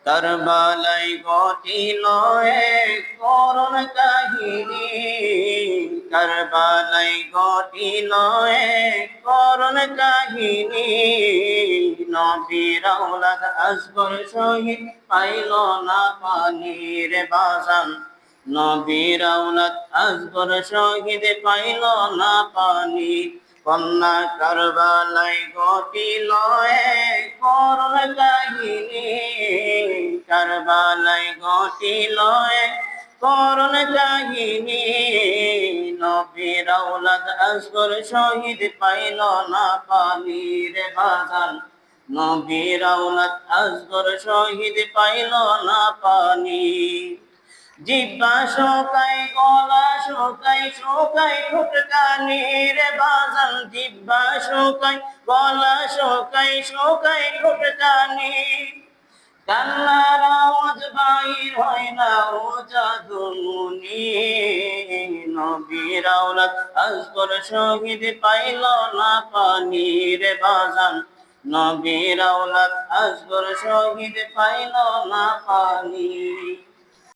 কারবালায় ঘটিল এক করুণ কাহিনী, কারবালায় ঘটিল এক করুণ কাহিনী। নবীর আওলাদ আসগর শহীদ পাইল না পানি রে বাজান, নবীর আওলাদ আসগর শহীদ পাইল না পানি। কন্যা কারবালায় ঘটিল এক করুণ কাহিনী, কারবালায় ঘটিল এক করুণ কাহিনী। নবীর আওলাদ আসগর শহীদ পাইল না পানি রে বাজান, নবীর আওলাদ আসগর শহীদ পাইল না পানি। জিহ্বা শুকায় গলা শুকায় শুকায় ঠোঁটকানি রে বাজান, জিহ্বা শুকায় গলা শুকায় শুকায় ঠোঁটকানি। কান্নার আওয়াজ বাইর হয় না ও জাদুমণি, নবীর আওলাদ আসগর শহীদ পাইল না পানি রে বাজান, নবীর আওলাদ আসগর শহীদ পাইল না পানি।